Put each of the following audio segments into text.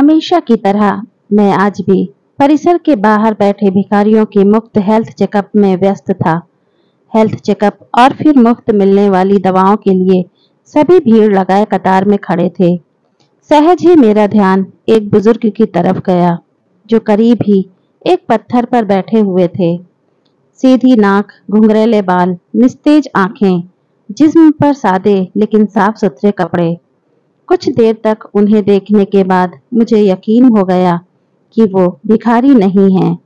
हमेशा की तरह मैं आज भी परिसर के बाहर बैठे भिखारियों के मुफ्त हेल्थ चेकअप में व्यस्त था। हेल्थ चेकअप और फिर मुफ्त मिलने वाली दवाओं के लिए सभी भीड़ लगाए कतार में खड़े थे। सहज ही मेरा ध्यान एक बुजुर्ग की तरफ गया जो करीब ही एक पत्थर पर बैठे हुए थे। सीधी नाक, घुंघरेले बाल, निस्तेज आंखें, जिस्म पर सादे लेकिन साफ सुथरे कपड़े। कुछ देर तक उन्हें देखने के बाद मुझे यकीन हो गया कि वो भिखारी नहीं हैं।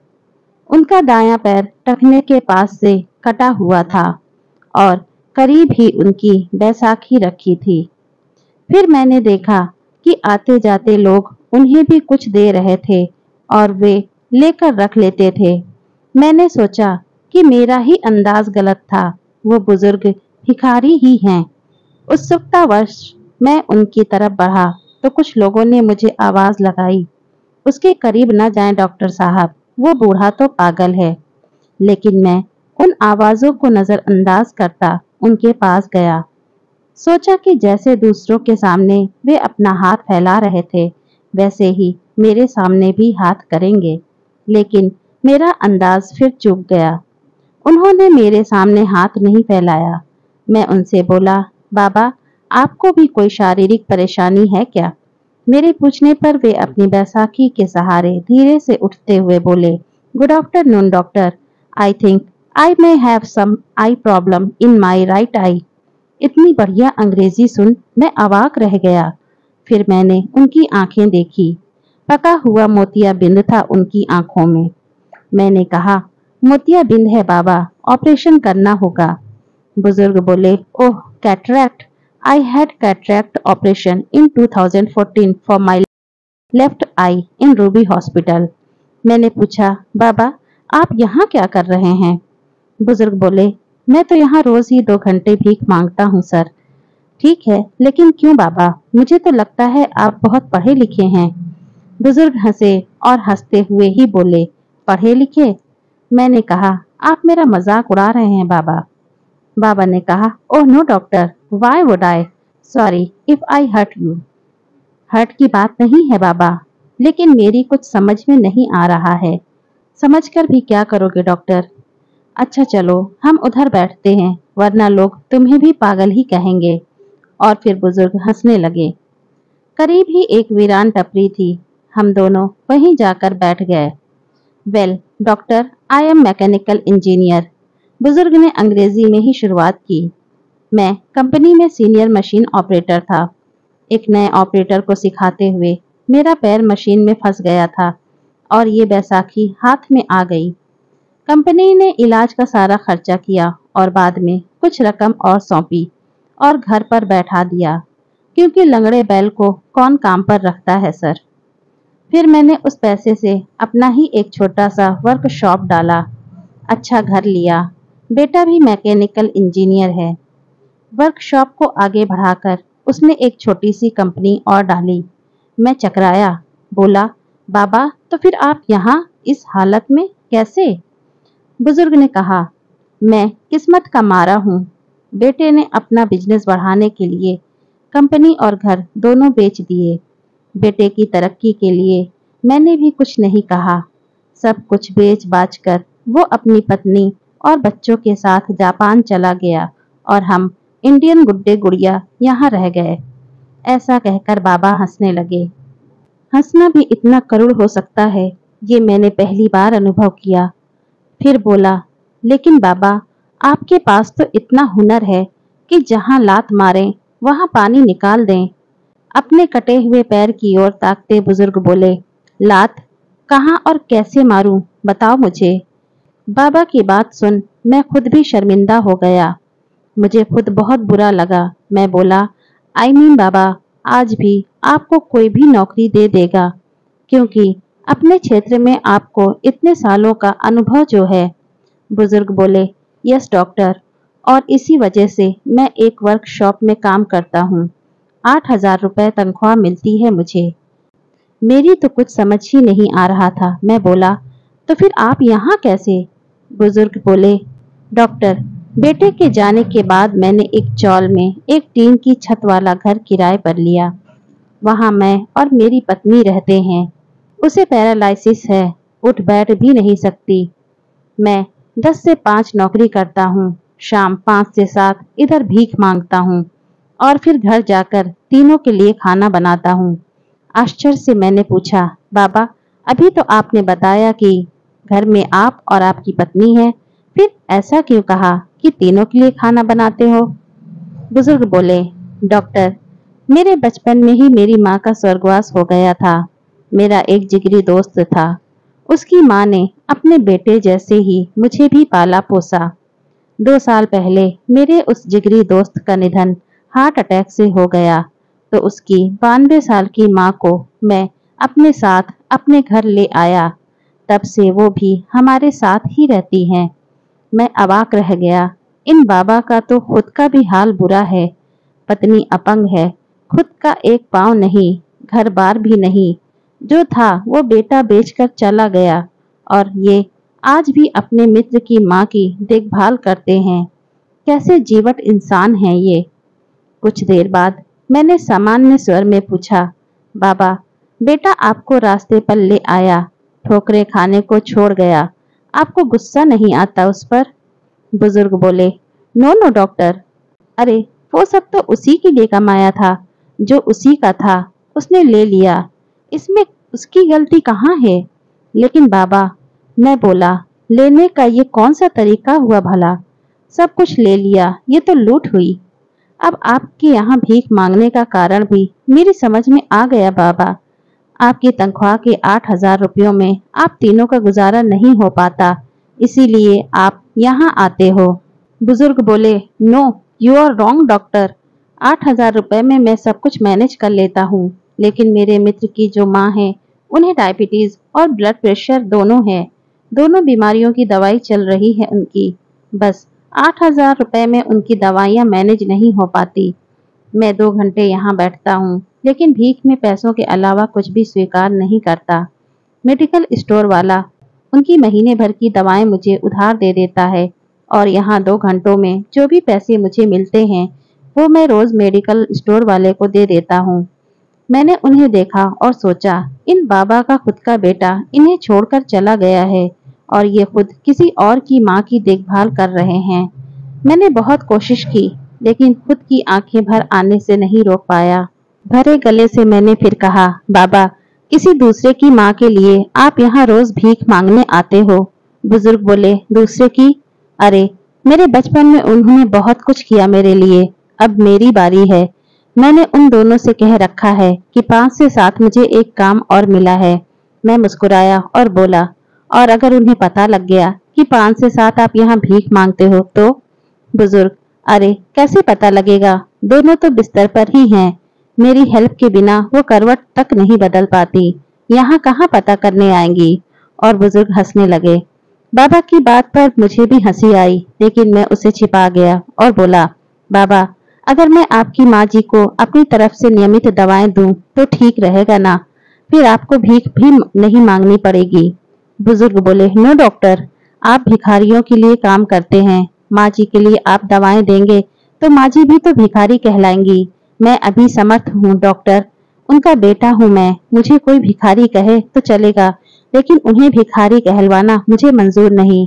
उनका दायां पैर टखने के पास से कटा हुआ था और करीब ही उनकी बैसाखी रखी थी। फिर मैंने देखा कि आते जाते लोग उन्हें भी कुछ दे रहे थे और वे लेकर रख लेते थे। मैंने सोचा कि मेरा ही अंदाज गलत था, वो बुजुर्ग भिखारी ही हैं। उत्सुकतावश मैं उनकी तरफ बढ़ा तो कुछ लोगों ने मुझे आवाज लगाई, उसके करीब न जाएं डॉक्टर साहब, वो बूढ़ा तो पागल है। लेकिन मैं उन आवाजों को नजरअंदाज करता उनके पास गया। सोचा कि जैसे दूसरों के सामने वे अपना हाथ फैला रहे थे वैसे ही मेरे सामने भी हाथ करेंगे, लेकिन मेरा अंदाज फिर चूक गया। उन्होंने मेरे सामने हाथ नहीं फैलाया। मैं उनसे बोला, बाबा आपको भी कोई शारीरिक परेशानी है क्या? मेरे पूछने पर वे अपनी बैसाखी के सहारे धीरे से उठते हुए बोले, good afternoon doctor, I think I may have some eye problem in my right eye. इतनी बढ़िया अंग्रेजी सुन मैं अवाक रह गया। फिर मैंने उनकी आंखें देखी। पका हुआ मोतियाबिंद था उनकी आंखों में। मैंने कहा, मोतियाबिंद है बाबा, ऑपरेशन करना होगा। बुजुर्ग बोले, ओह cataract, I had cataract operation in 2014 for my left eye in Ruby Hospital. मैंने पूछा, बाबा आप यहाँ क्या कर रहे हैं? बुजुर्ग बोले, मैं तो यहाँ रोज ही 2 घंटे भीख मांगता हूँ सर। ठीक है, लेकिन क्यों बाबा? मुझे तो लगता है आप बहुत पढ़े लिखे हैं। बुजुर्ग हंसे और हंसते हुए ही बोले, पढ़े लिखे? मैंने कहा, आप मेरा मजाक उड़ा रहे हैं बाबा। बाबा ने कहा, oh no doctor, why would I, sorry if I hurt you. Hurt की बात नहीं है बाबा, लेकिन मेरी कुछ समझ में नहीं आ रहा है। समझकर भी क्या करोगे डॉक्टर? अच्छा चलो हम उधर बैठते हैं, वरना लोग तुम्हें भी पागल ही कहेंगे। और फिर बुजुर्ग हंसने लगे। करीब ही एक वीरान टपरी थी, हम दोनों वहीं जाकर बैठ गए। Well doctor, I am mechanical engineer, बुजुर्ग ने अंग्रेजी में ही शुरुआत की। मैं कंपनी में सीनियर मशीन ऑपरेटर था। एक नए ऑपरेटर को सिखाते हुए मेरा पैर मशीन में फंस गया था और ये बैसाखी हाथ में आ गई। कंपनी ने इलाज का सारा खर्चा किया और बाद में कुछ रकम और सौंपी और घर पर बैठा दिया, क्योंकि लंगड़े बैल को कौन काम पर रखता है सर। फिर मैंने उस पैसे से अपना ही एक छोटा सा वर्कशॉप डाला, अच्छा घर लिया। बेटा भी मैकेनिकल इंजीनियर है। वर्कशॉप को आगे बढ़ाकर उसने एक छोटी सी कंपनी और डाली। मैं चकराया, बोला, बाबा तो फिर आप यहाँ इस हालत में कैसे? बुजुर्ग ने कहा, मैं किस्मत का मारा हूँ। बेटे ने अपना बिजनेस बढ़ाने के लिए कंपनी और घर दोनों बेच दिए। बेटे की तरक्की के लिए मैंने भी कुछ नहीं कहा। सब कुछ बेच बाच कर वो अपनी पत्नी और बच्चों के साथ जापान चला गया और हम इंडियन गुड्डे गुड़िया यहाँ रह गए। ऐसा कहकर बाबा हंसने लगे। हंसना भी इतना करुण हो सकता है, ये मैंने पहली बार अनुभव किया। फिर बोला, लेकिन बाबा आपके पास तो इतना हुनर है कि जहाँ लात मारें वहाँ पानी निकाल दें। अपने कटे हुए पैर की ओर ताकते बुजुर्ग बोले, लात कहाँ और कैसे मारूं, बताओ मुझे। बाबा की बात सुन मैं खुद भी शर्मिंदा हो गया। मुझे खुद बहुत बुरा लगा। मैं बोला, आई मीन बाबा, आज भी आपको कोई भी नौकरी दे देगा, क्योंकि अपने क्षेत्र में आपको इतने सालों का अनुभव जो है। बुजुर्ग बोले, यस डॉक्टर, और इसी वजह से मैं एक वर्कशॉप में काम करता हूँ। 8,000 रुपए तनख्वाह मिलती है मुझे। मेरी तो कुछ समझ ही नहीं आ रहा था। मैं बोला, तो फिर आप यहाँ कैसे? बुजुर्ग बोले, डॉक्टर, बेटे के जाने के बाद मैंने एक चौल में एक टीन की छत वाला घर किराए पर लिया। वहां मैं और मेरी पत्नी रहते हैं। उसे पैरालिसिस है, उठ बैठ भी नहीं सकती। मैं 10 से 5 नौकरी करता हूँ, शाम 5 से 7 इधर भीख मांगता हूँ और फिर घर जाकर तीनों के लिए खाना बनाता हूँ। आश्चर्य से मैंने पूछा, बाबा, अभी तो आपने बताया कि घर में आप और आपकी पत्नी है, फिर ऐसा क्यों कहा कि तीनों के लिए खाना बनाते हो? बुजुर्ग बोले, डॉक्टर, मेरे बचपन में ही मेरी माँ का स्वर्गवास हो गया था। मेरा एक जिगरी दोस्त था। उसकी माँ ने अपने बेटे जैसे ही मुझे भी पाला पोसा। 2 साल पहले मेरे उस जिगरी दोस्त का निधन हार्ट अटैक से हो गया, तो उसकी 92 साल की माँ को मैं अपने साथ अपने घर ले आया। तब से वो भी हमारे साथ ही रहती हैं। मैं अवाक रह गया। इन बाबा का तो खुद का भी हाल बुरा है। पत्नी अपंग है, खुद का एक पाँव नहीं, घर बार भी नहीं। जो था वो बेटा बेचकर चला गया और ये आज भी अपने मित्र की माँ की देखभाल करते हैं। कैसे जीवट इंसान हैं ये। कुछ देर बाद मैंने सामान्य स्वर में पूछा, बाबा, बेटा आपको रास्ते पर ले आया, ठोकरे खाने को छोड़ गया, आपको गुस्सा नहीं आता उस पर? बुजुर्ग बोले, नो नो डॉक्टर, अरे वो सब तो उसी के लिए कमाया था, जो उसी का था उसने ले लिया, इसमें उसकी गलती कहाँ है? लेकिन बाबा, मैं बोला, लेने का ये कौन सा तरीका हुआ भला? सब कुछ ले लिया, ये तो लूट हुई। अब आपके यहाँ भीख मांगने का कारण भी मेरी समझ में आ गया बाबा। आपकी तनख्वाह के 8,000 रुपयों में आप तीनों का गुजारा नहीं हो पाता, इसीलिए आप यहाँ आते हो। बुजुर्ग बोले, no, you are wrong doctor. 8,000 रुपए में मैं सब कुछ मैनेज कर लेता हूँ, लेकिन मेरे मित्र की जो माँ है, उन्हें डायबिटीज और ब्लड प्रेशर दोनों है। दोनों बीमारियों की दवाई चल रही है उनकी। बस 8,000 रुपए में उनकी दवाइयाँ मैनेज नहीं हो पाती। मैं 2 घंटे यहाँ बैठता हूँ, लेकिन भीख में पैसों के अलावा कुछ भी स्वीकार नहीं करता। मेडिकल स्टोर वाला उनकी महीने भर की दवाएं मुझे उधार दे देता है और यहाँ 2 घंटों में जो भी पैसे मुझे मिलते हैं, वो मैं रोज मेडिकल स्टोर वाले को दे देता हूँ। मैंने उन्हें देखा और सोचा, इन बाबा का खुद का बेटा इन्हें छोड़कर चला गया है और ये खुद किसी और की माँ की देखभाल कर रहे हैं। मैंने बहुत कोशिश की, लेकिन खुद की आंखें भर आने से नहीं रोक पाया। भरे गले से मैंने फिर कहा, बाबा, किसी दूसरे की माँ के लिए आप यहाँ रोज भीख मांगने आते हो? बुजुर्ग बोले, दूसरे की? अरे, मेरे बचपन में उन्होंने बहुत कुछ किया मेरे लिए, अब मेरी बारी है। मैंने उन दोनों से कह रखा है कि 5 से 7 मुझे एक काम और मिला है। मैं मुस्कुराया और बोला, और अगर उन्हें पता लग गया कि 5 से 7 आप यहाँ भीख मांगते हो तो? बुजुर्ग, अरे कैसे पता लगेगा, दोनों तो बिस्तर पर ही हैं। मेरी हेल्प के बिना वो करवट तक नहीं बदल पाती, यहाँ कहाँ पता करने आएंगी? और बुजुर्ग हंसने लगे। बाबा की बात पर मुझे भी हंसी आई, लेकिन मैं उसे छिपा गया और बोला, बाबा, अगर मैं आपकी माँ जी को अपनी तरफ से नियमित दवाएं दूं तो ठीक रहेगा ना? फिर आपको भीख भी नहीं मांगनी पड़ेगी। बुजुर्ग बोले, नो डॉक्टर, आप भिखारियों के लिए काम करते हैं, माँ जी के लिए आप दवाएं देंगे तो माँ जी भी तो भिखारी कहलाएंगी। मैं अभी समर्थ हूँ डॉक्टर, उनका बेटा हूँ मैं, मुझे कोई भिखारी कहे तो चलेगा, लेकिन उन्हें भिखारी कहलवाना मुझे मंजूर नहीं।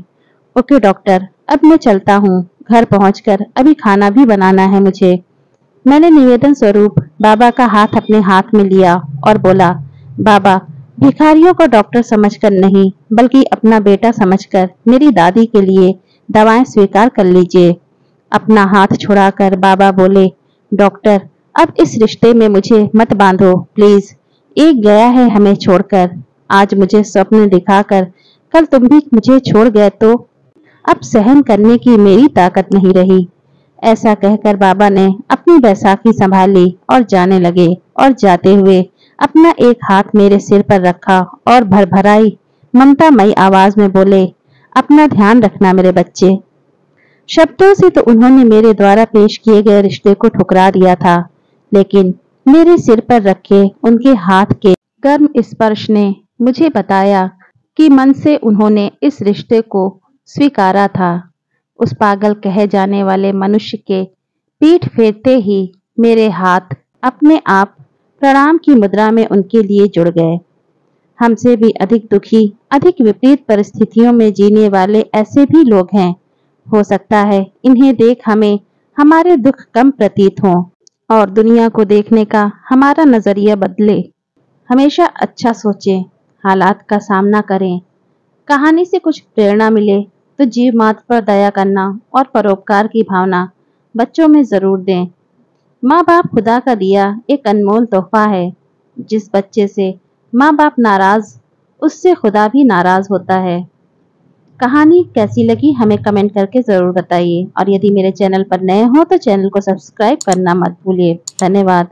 ओके डॉक्टर, अब मैं चलता हूँ, घर पहुंचकर अभी खाना भी बनाना है मुझे। मैंने निवेदन स्वरूप बाबा का हाथ अपने हाथ में लिया और बोला, बाबा, भिखारियों को डॉक्टर समझकर नहीं, बल्कि अपना बेटा समझकर मेरी दादी के लिए दवाएं स्वीकार कर लीजिए। अपना हाथ छुड़ाकर बाबा बोले, डॉक्टर, अब इस रिश्ते में मुझे मत बांधो प्लीज। एक गया है हमें छोड़कर, आज मुझे स्वप्न दिखाकर कल तुम भी मुझे छोड़ गए तो अब सहन करने की मेरी ताकत नहीं रही। ऐसा कहकर बाबा ने अपनी बैसाखी संभाली और जाने लगे, और जाते हुए अपना एक हाथ मेरे सिर पर रखा और भरभराई ममतामयी आवाज में बोले, अपना ध्यान रखना मेरे बच्चे। शब्दों से तो उन्होंने मेरे द्वारा पेश किए गए रिश्ते को ठुकरा दिया था, लेकिन मेरे सिर पर रखे उनके हाथ के गर्म स्पर्श ने मुझे बताया कि मन से उन्होंने इस रिश्ते को स्वीकारा था। उस पागल कहे जाने वाले मनुष्य के पीठ फेरते ही मेरे हाथ अपने आप प्रणाम की मुद्रा में उनके लिए जुड़ गए। हमसे भी अधिक दुखी, अधिक विपरीत परिस्थितियों में जीने वाले ऐसे भी लोग हैं। हो सकता है इन्हें देख हमें हमारे दुख कम प्रतीत हों और दुनिया को देखने का हमारा नजरिया बदले। हमेशा अच्छा सोचें, हालात का सामना करें। कहानी से कुछ प्रेरणा मिले तो जीव मात्र पर दया करना और परोपकार की भावना बच्चों में जरूर दें। माँ बाप खुदा का दिया एक अनमोल तोहफा है। जिस बच्चे से माँ बाप नाराज, उससे खुदा भी नाराज होता है। कहानी कैसी लगी हमें कमेंट करके जरूर बताइए और यदि मेरे चैनल पर नए हो तो चैनल को सब्सक्राइब करना मत भूलिए। धन्यवाद।